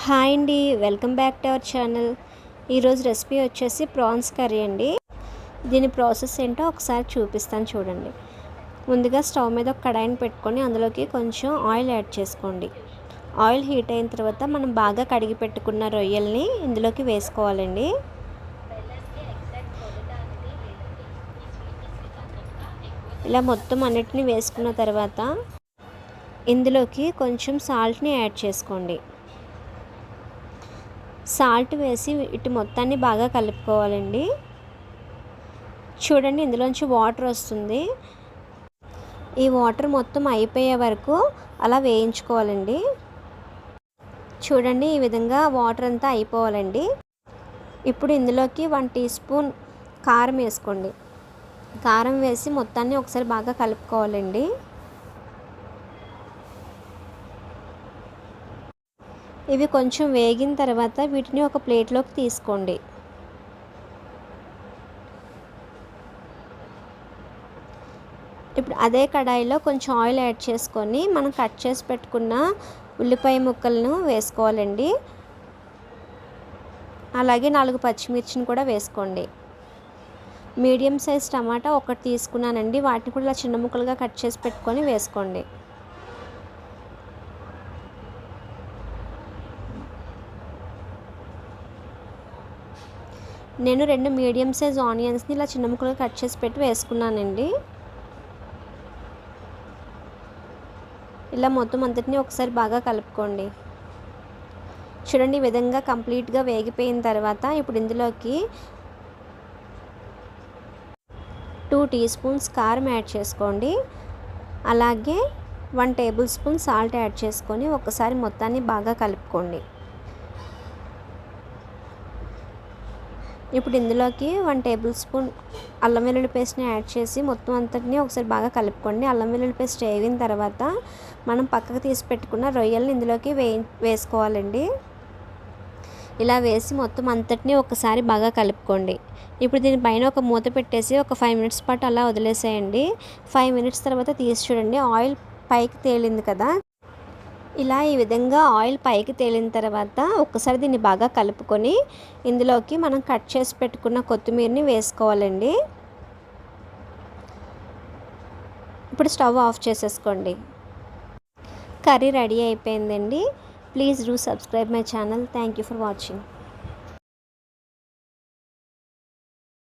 Hi అండి, welcome back to our channel. ఈరోజు recipe వచ్చేసి ప్రాన్స్ కర్రీ అండి. దీని ప్రాసెస్ ఏంటో ఒకసారి చూపిస్తాను చూడండి. ముందుగా స్టవ్ మీద ఒక కడాయిని పెట్టుకొని అందులోకి కొంచెం ఆయిల్ యాడ్ చేసుకోండి. ఆయిల్ హీట్ అయిన తర్వాత మనం బాగా కడిగి పెట్టుకున్న రొయ్యల్ని ఇందులోకి వేసుకోవాలండి. ఇలా మొత్తం అన్నిటిని వేసుకున్న తర్వాత ఇందులోకి కొంచెం సాల్ట్ని యాడ్ చేసుకోండి. సాల్ట్ వేసి ఇటు మొత్తాన్ని బాగా కలుపుకోవాలండి. చూడండి, ఇందులోంచి వాటర్ వస్తుంది. ఈ వాటర్ మొత్తం అయిపోయే వరకు అలా వేయించుకోవాలండి. చూడండి, ఈ విధంగా వాటర్ అంతా అయిపోవాలండి. ఇప్పుడు ఇందులోకి 1 టీ స్పూన్ కారం వేసుకోండి. కారం వేసి మొత్తాన్ని ఒకసారి బాగా కలుపుకోవాలండి. ఇవి కొంచెం వేగిన తర్వాత వీటిని ఒక ప్లేట్లోకి తీసుకోండి. ఇప్పుడు అదే కడాయిలో కొంచెం ఆయిల్ యాడ్ చేసుకొని మనం కట్ చేసి పెట్టుకున్న ఉల్లిపాయ ముక్కలను వేసుకోవాలండి. అలాగే 4 పచ్చిమిర్చిని కూడా వేసుకోండి. మీడియం సైజ్ టమాటా ఒకటి తీసుకున్నానండి. వాటిని కూడా ఇలా చిన్న ముక్కలుగా కట్ చేసి పెట్టుకొని వేసుకోండి. నేను 2 మీడియం సైజ్ ఆనియన్స్ని ఇలా చిన్న ముక్కలుగా కట్ చేసి పెట్టి వేసుకున్నానండి. ఇలా మొత్తం అంతటిని ఒకసారి బాగా కలుపుకోండి. చూడండి, ఈ విధంగా కంప్లీట్గా వేగిపోయిన తర్వాత ఇప్పుడు ఇందులోకి 2 టీ స్పూన్స్ కారం యాడ్ చేసుకోండి. అలాగే 1 టేబుల్ స్పూన్ సాల్ట్ యాడ్ చేసుకొని ఒకసారి మొత్తాన్ని బాగా కలుపుకోండి. ఇప్పుడు ఇందులోకి 1 టేబుల్ స్పూన్ అల్లం వెల్లుల్లి పేస్ట్ని యాడ్ చేసి మొత్తం అంతటిని ఒకసారి బాగా కలుపుకోండి. అల్లం వెల్లుల్లి పేస్ట్ వేగిన తర్వాత మనం పక్కకు తీసి పెట్టుకున్న రొయ్యల్ని ఇందులోకి వేసుకోవాలండి. ఇలా వేసి మొత్తం అంతటిని ఒకసారి బాగా కలుపుకోండి. ఇప్పుడు దీనిపైన ఒక మూత పెట్టేసి ఒక 5 మినిట్స్ పాటు అలా వదిలేసేయండి. 5 మినిట్స్ తర్వాత తీసి చూడండి, ఆయిల్ పైకి తేలింది కదా. ఇలా ఈ విధంగా ఆయిల్ పైకి తేలిన తర్వాత ఒక్కసారి దీన్ని బాగా కలుపుకొని ఇందులోకి మనం కట్ చేసి పెట్టుకున్న కొత్తిమీరని వేసుకోవాలండి. ఇప్పుడు స్టవ్ ఆఫ్ చేసేసుకోండి. కర్రీ రెడీ అయిపోయిందండి. Please do subscribe my channel. Thank you for watching.